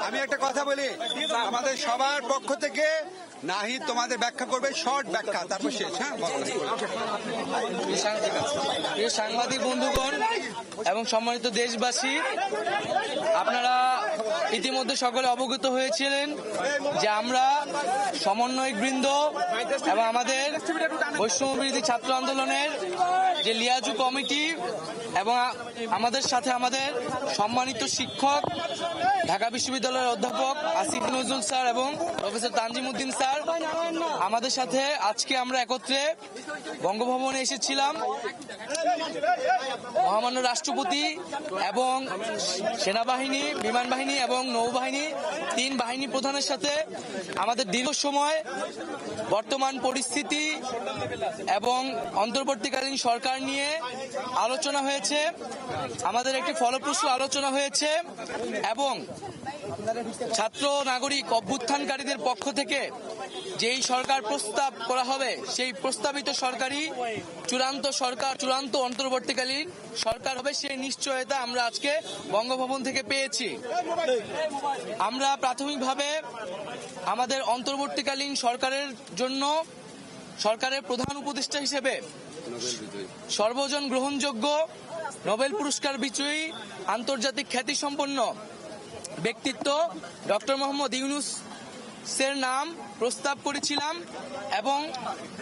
আমি একটা কথা বলি, আমাদের সবার পক্ষ থেকে নাহিদ তোমাদের ব্যাখ্যা করবে, শর্ট ব্যাখ্যা, তারপর শেষ। হ্যাঁ, প্রিয় সাংবাদিক বন্ধুগণ এবং সম্মানিত দেশবাসী, আপনারা ইতিমধ্যে সকলে অবগত হয়েছিলেন যে আমরা সমন্বয়ক বৃন্দ এবং আমাদের বৈষম্য বিরোধী ছাত্র আন্দোলনের যে লিয়াজু কমিটি এবং আমাদের সাথে আমাদের সম্মানিত শিক্ষক ঢাকা বিশ্ববিদ্যালয়ের অধ্যাপক আসিফ নজরুল স্যার এবং প্রফেসর তানজিমউদ্দিন স্যার আমাদের সাথে আজকে আমরা একত্রে বঙ্গভবনে এসেছিলাম। মহামান্য রাষ্ট্রপতি এবং সেনাবাহিনী, বিমান বাহিনী এবং নৌবাহিনী, 3 বাহিনী প্রধানের সাথে আমাদের দীর্ঘ সময় বর্তমান পরিস্থিতি এবং অন্তর্বর্তীকালীন সরকার নিয়ে আলোচনা হয়েছে। আমাদের একটি ফলপ্রসূ আলোচনা হয়েছে এবং ছাত্র নাগরিক অভ্যুত্থানকারীদের পক্ষ থেকে যেই সরকার প্রস্তাব করা হবে সেই প্রস্তাবিত সরকারই চূড়ান্ত অন্তর্বর্তীকালীন সরকার হবে, সেই নিশ্চয়তা আমরা আজকে বঙ্গভবন থেকে পেয়েছি। আমরা প্রাথমিকভাবে আমাদের অন্তর্বর্তীকালীন সরকারের জন্য সরকারের প্রধান উপদেষ্টা হিসেবে সর্বজন গ্রহণযোগ্য নোবেল পুরস্কার বিজয়ী আন্তর্জাতিক খ্যাতিসম্পন্ন ব্যক্তিত্ব ডক্টর মোহাম্মদ ইউনূসের নাম প্রস্তাব করেছিলাম এবং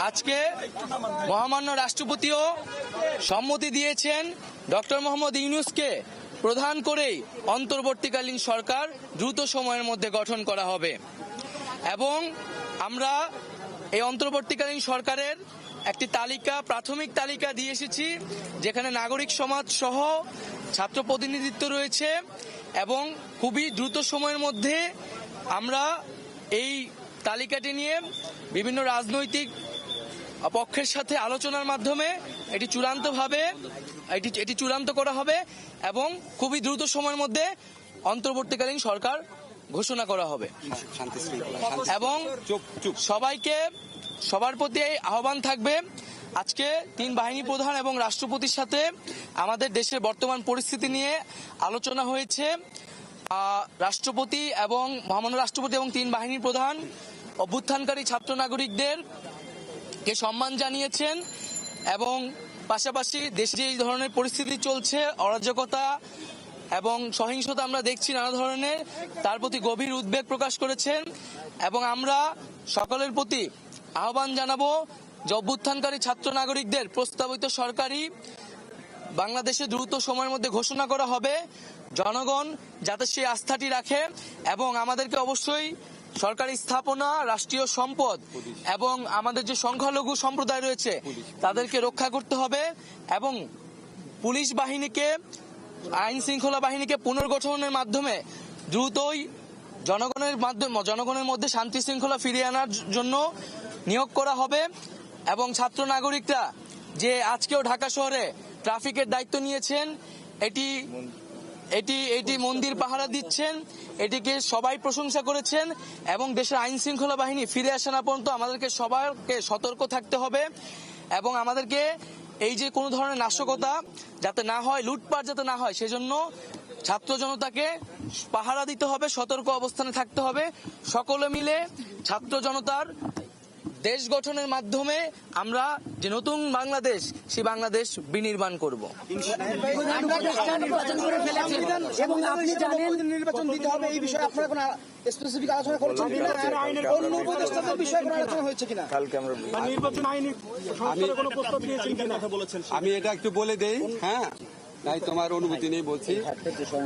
আজকে মহামান্য রাষ্ট্রপতিও সম্মতি দিয়েছেন ডক্টর মোহাম্মদ ইউনূসকে প্রধান করেই অন্তর্বর্তীকালীন সরকার দ্রুত সময়ের মধ্যে গঠন করা হবে। এবং আমরা এই অন্তর্বর্তীকালীন সরকারের একটি প্রাথমিক তালিকা দিয়ে এসেছি, যেখানে নাগরিক সমাজ সহ ছাত্র প্রতিনিধিত্ব রয়েছে এবং খুবই দ্রুত সময়ের মধ্যে আমরা এই তালিকাটি নিয়ে বিভিন্ন রাজনৈতিক পক্ষের সাথে আলোচনার মাধ্যমে এটি চূড়ান্ত করা হবে এবং খুবই দ্রুত সময়ের মধ্যে অন্তর্বর্তীকালীন সরকার ঘোষণা করা হবে। এবং সবার প্রতি আহ্বান থাকবে, আজকে 3 বাহিনী প্রধান এবং রাষ্ট্রপতির সাথে আমাদের দেশের বর্তমান পরিস্থিতি নিয়ে আলোচনা হয়েছে। রাষ্ট্রপতি এবং মহামান্য রাষ্ট্রপতি এবং 3 বাহিনীর প্রধান অভ্যুত্থানকারী ছাত্র নাগরিকদেরকে সম্মান জানিয়েছেন এবং পাশাপাশি দেশে যে ধরনের পরিস্থিতি চলছে, অরাজকতা এবং সহিংসতা আমরা দেখছি নানা ধরনের, তার প্রতি গভীর উদ্বেগ প্রকাশ করেছেন। এবং আমরা সকলের প্রতি আহ্বান জানাবো যে অভ্যুত্থানকারী ছাত্র নাগরিকদের প্রস্তাবিত সরকারি বাংলাদেশে দ্রুত সময়ের মধ্যে ঘোষণা করা হবে, জনগণ যাতে সেই আস্থাটি রাখে এবং আমাদেরকে অবশ্যই সরকারি স্থাপনা, রাষ্ট্রীয় সম্পদ এবং আমাদের যে সংখ্যালঘু সম্প্রদায় রয়েছে তাদেরকে রক্ষা করতে হবে এবং পুলিশ বাহিনীকে, আইন শৃঙ্খলা বাহিনীকে পুনর্গঠনের মাধ্যমে দ্রুতই জনগণের মধ্যে শান্তি শৃঙ্খলা ফিরিয়ে আনার জন্য নিয়োগ করা হবে। এবং ছাত্র নাগরিকরা যে আজকেও ঢাকা শহরে ট্রাফিকের দায়িত্ব নিয়েছেন, এটি মন্দির পাহারা দিচ্ছেন, এটিকে সবাই প্রশংসা করেছেন এবং দেশের আইন শৃঙ্খলা বাহিনী ফিরে আসা না পর্যন্ত আমাদেরকে সবাইকে সতর্ক থাকতে হবে এবং আমাদেরকে এই যে কোনো ধরনের নাশকতা যাতে না হয়, লুটপাট যাতে না হয়, সেজন্য ছাত্র জনতাকে পাহারা দিতে হবে, সতর্ক অবস্থানে থাকতে হবে। সকলে মিলে ছাত্র জনতার দেশ গঠনের মাধ্যমে আমরা যে নতুন বাংলাদেশ, সেই বাংলাদেশ বিনির্মাণ করব। নির্বাচন দিতে হবে এই বিষয়ে আপনারা কোনো স্পেসিফিক আলোচনা করেছেন কিনা? অন্য উপদেষ্টাদের বিষয়ে কোনো আলোচনা হয়েছে কিনা? নির্বাচন আইনি সংস্কারের কোনো প্রস্তাব দিয়েছেন কিনা? আমি এটা একটু বলে দেই। হ্যাঁ, নাই তোমার অনুমতি নেই বলছি।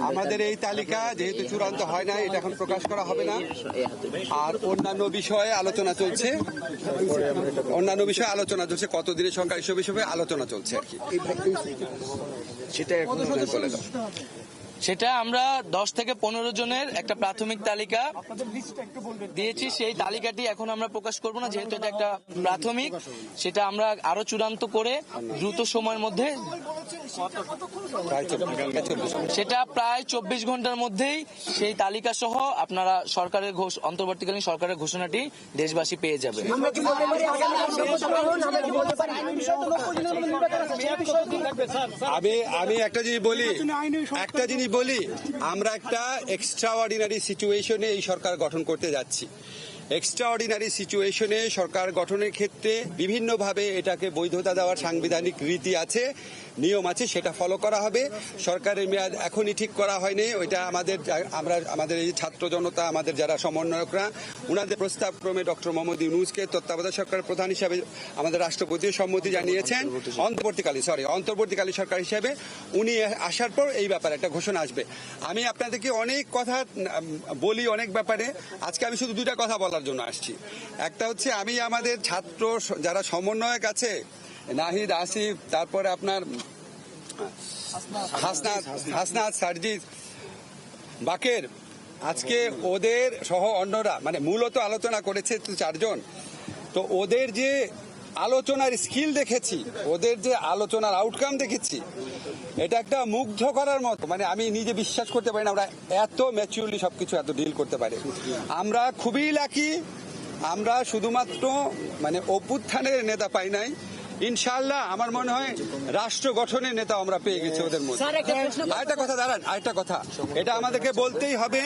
আমাদের এই তালিকা যেহেতু চূড়ান্ত হয় না, এটা এখন প্রকাশ করা হবে না। আর অন্যান্য বিষয়ে আলোচনা চলছে, কতদিনের সংখ্যা এসব বিষয়ে আলোচনা চলছে আর কি। সেটা আমরা 10 থেকে 15 জনের একটা প্রাথমিক তালিকা দিয়েছি। সেই তালিকাটি এখন আমরা প্রকাশ করব না, যেহেতু এটা একটা প্রাথমিক। সেটা আমরা আরো চূড়ান্ত করে দ্রুত সময়ের মধ্যে, সেটা প্রায় 24 ঘন্টার মধ্যেই সেই তালিকা সহ আপনারা অন্তর্বর্তীকালীন সরকারের ঘোষণাটি দেশবাসী পেয়ে যাবে। আমি একটা জিনিস বলি আমরা একটা এক্সট্রাঅর্ডিনারি সিচুয়েশনে এই সরকার গঠন করতে যাচ্ছি। এক্সট্রাঅর্ডিনারি সিচুয়েশনে সরকার গঠনের ক্ষেত্রে বিভিন্নভাবে এটাকে বৈধতা দেওয়ার সাংবিধানিক রীতি আছে, নিয়ম আছে, সেটা ফলো করা হবে। সরকারের মেয়াদ এখনই ঠিক করা হয়নি, ওইটা আমাদের এই ছাত্র জনতা, আমাদের যারা সমন্বয়করা, ওনাদের প্রস্তাব ক্রমে ডক্টর মোহাম্মদ ইউনূসকে তত্ত্বাবধায়ক সরকার প্রধান হিসাবে আমাদের রাষ্ট্রপতি সম্মতি জানিয়েছেন। অন্তর্বর্তীকালীন সরকার হিসাবে উনি আসার পর এই ব্যাপারে একটা ঘোষণা আসবে। আমি আপনাদেরকে অনেক কথা বলি অনেক ব্যাপারে, আজকে আমি শুধু দুইটা কথা বলার জন্য আসছি। একটা হচ্ছে আমি আমাদের ছাত্র যারা সমন্বয়ক আছে, নাহিদ, আসিফ, তারপরে আপনার হাসনাত, সার্জিস, বাকের, আজকে ওদের সহ অন্যরা মানে মূলত আলোচনা করেছে তো 4 জন। তো ওদের যে আলোচনার স্কিল দেখেছি, ওদের যে আলোচনার আউটকাম দেখেছি, এটা একটা মুগ্ধ করার মতো। মানে আমি নিজে বিশ্বাস করতে পারি না আমরা এত ম্যাচিউরলি সবকিছু এত ডিল করতে পারি। আমরা খুবই লাকি, আমরা শুধুমাত্র মানে অভ্যুত্থানের নেতা পাই নাই, ইনশাআল্লাহ আমার মনে হয় রাষ্ট্র গঠনের নেতা আমরা পেয়ে গেছি ওদের মধ্যে। আরেকটা কথা এটা আমাদেরকে বলতেই হবে,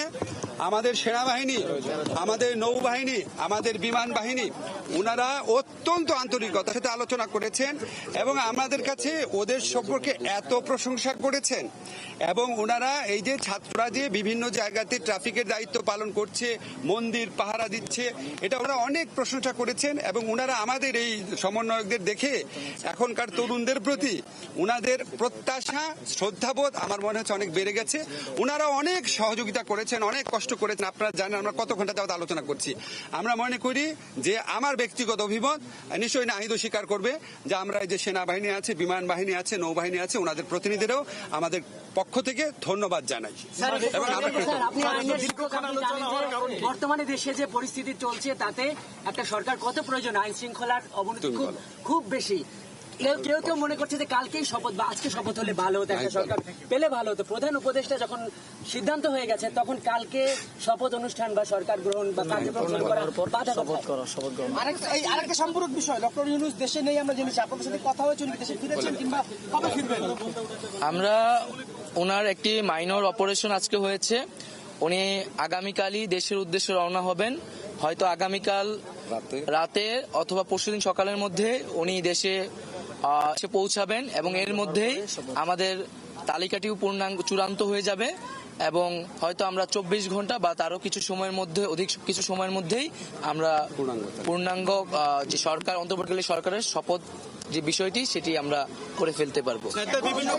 আমাদের সেনাবাহিনী, আমাদের নৌবাহিনী, আমাদের বিমান বাহিনী, ওনারা অত্যন্ত আন্তরিকতার সাথে আলোচনা করেছেন এবং আমাদের কাছে ওদের সম্পর্কে এত প্রশংসা করেছেন। এবং ওনারা এই যে ছাত্ররা যে বিভিন্ন জায়গাতে ট্রাফিকের দায়িত্ব পালন করছে, মন্দির পাহারা দিচ্ছে, এটা ওরা অনেক প্রশংসা করেছেন। এবং ওনারা আমাদের এই সমন্বয়কদের দেখে এখনকার তরুণদের প্রতি ওনাদের প্রত্যাশা, শ্রদ্ধাবোধ আমার মনে হচ্ছে অনেক বেড়ে গেছে। ওনারা অনেক সহযোগিতা করেছেন, অনেক কষ্ট করেছেন। আপনারা জানেন আমরা কত ঘন্টা যাবত আলোচনা করছি। আমরা মনে করি যে আমার ব্যক্তিগত অভিমত, নিশ্চয়ই নাহিদও স্বীকার করবে, যে আমরা এই যে সেনাবাহিনী আছে, বিমান বাহিনী আছে, নৌবাহিনী আছে, ওনাদের প্রতিনিধিরাও আমাদের পক্ষ থেকে ধন্যবাদ জানাই। এবং বর্তমানে দেশে যে পরিস্থিতি চলছে তাতে একটা সরকার কত প্রয়োজন, আইন শৃঙ্খলার অবনতি খুব বেশি। কেউ মনে করছে যে কালকেই শপথ বা আজকে শপথ হলে ভালো হতো, একটা সরকার পেলে ভালো হতো। প্রধান উপদেষ্টা যখন সিদ্ধান্ত হয়ে গেছে তখন কালকে শপথ অনুষ্ঠান বা সরকার গ্রহণ বা কার্যক্রম শুরু করা বাধা আরেকটা সম্পূরক বিষয়, ডক্টর ইউনূস দেশে নেই আমরা জেনেছি, আপনাদের সাথে কথা হয়েছে, উনি দেশে ফিরেছেন কিংবা কবে ফিরবেন? আমরা ওনার একটি মাইনর অপারেশন আজকে হয়েছে, উনি আগামীকালই দেশের উদ্দেশ্যে রওনা হবেন। হয়তো আগামীকাল রাতে অথবা পরশুদিন সকালের মধ্যে উনি দেশে পৌঁছাবেন এবং এর মধ্যেই আমাদের তালিকাটিও চূড়ান্ত হয়ে যাবে এবং হয়তো আমরা 24 ঘন্টা বা তারও কিছু সময়ের মধ্যে, অধিক কিছু সময়ের মধ্যেই আমরা পূর্ণাঙ্গ যে সরকার, অন্তর্বর্তীকালীন সরকারের শপথ যে বিষয়টি সেটি আমরা করে ফেলতে পারবো। বিভিন্ন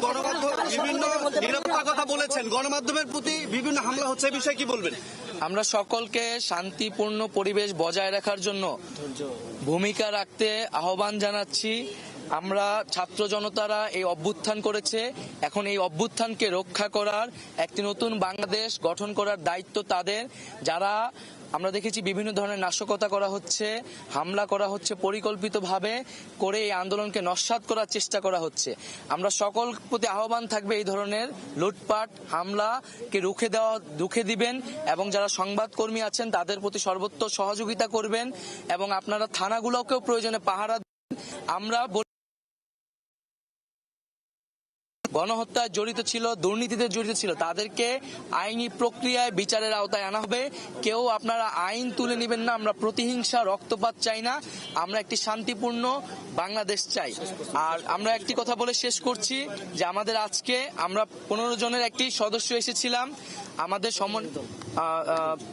নিরাপত্তার কথা বলেছেন, গণমাধ্যমের প্রতি বিভিন্ন হামলা হচ্ছে, এই বিষয়ে কি বলবেন? আমরা সকলকে শান্তিপূর্ণ পরিবেশ বজায় রাখার জন্য ভূমিকা রাখতে আহ্বান জানাচ্ছি। আমরা ছাত্র জনতারা এই অভ্যুত্থান করেছে, এখন এই অভ্যুত্থানকে রক্ষা করার, একটি নতুন বাংলাদেশ গঠন করার দায়িত্ব তাদের। যারা আমরা দেখেছি বিভিন্ন ধরনের নাশকতা করা হচ্ছে, হামলা করা হচ্ছে, পরিকল্পিতভাবে করে এই আন্দোলনকে নস্যাৎ করার চেষ্টা করা হচ্ছে। আমরা সকল প্রতি আহ্বান থাকবে এই ধরনের লুটপাট হামলাকে রুখে দিবেন এবং যারা সংবাদকর্মী আছেন তাদের প্রতি সর্বোচ্চ সহযোগিতা করবেন এবং আপনারা থানাগুলোকেও প্রয়োজনে পাহারা দিন। আমরা গণহত্যায় জড়িত ছিল, দুর্নীতিতে জড়িত ছিল, তাদেরকে আইনি প্রক্রিয়ায় বিচারের আওতায় আনা হবে। কেউ আপনারা আইন তুলে নেবেন না। আমরা প্রতিহিংসা, রক্তপাত চাই না, আমরা একটি শান্তিপূর্ণ বাংলাদেশ চাই। আর আমরা একটি কথা বলে শেষ করছি যে আমাদের আজকে আমরা 15 জনের একটি সদস্য এসেছিলাম, আমাদের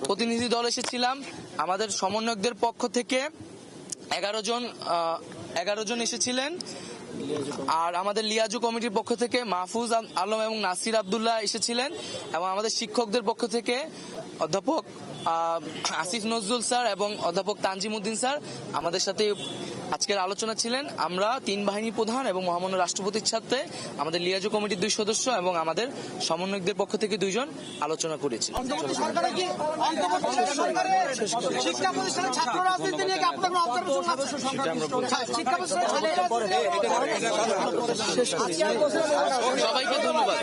প্রতিনিধি দল এসেছিলাম, আমাদের সমন্বয়কদের পক্ষ থেকে 11 জন এসেছিলেন, আর আমাদের লিয়াজু কমিটির পক্ষ থেকে মাহফুজ আলম এবং নাসির আব্দুল্লাহ এসেছিলেন এবং আমাদের শিক্ষকদের পক্ষ থেকে অধ্যাপক আসিফ নজরুল স্যার এবং অধ্যাপক তানজিম উদ্দিন স্যার আমাদের সাথে আজকের আলোচনা ছিলেন। আমরা 3 বাহিনী প্রধান এবং মহামান্য রাষ্ট্রপতির সাথে আমাদের লিয়াজু কমিটির 2 সদস্য এবং আমাদের সমন্বয়কদের পক্ষ থেকে 2 জন আলোচনা করেছি। সবাইকে ধন্যবাদ।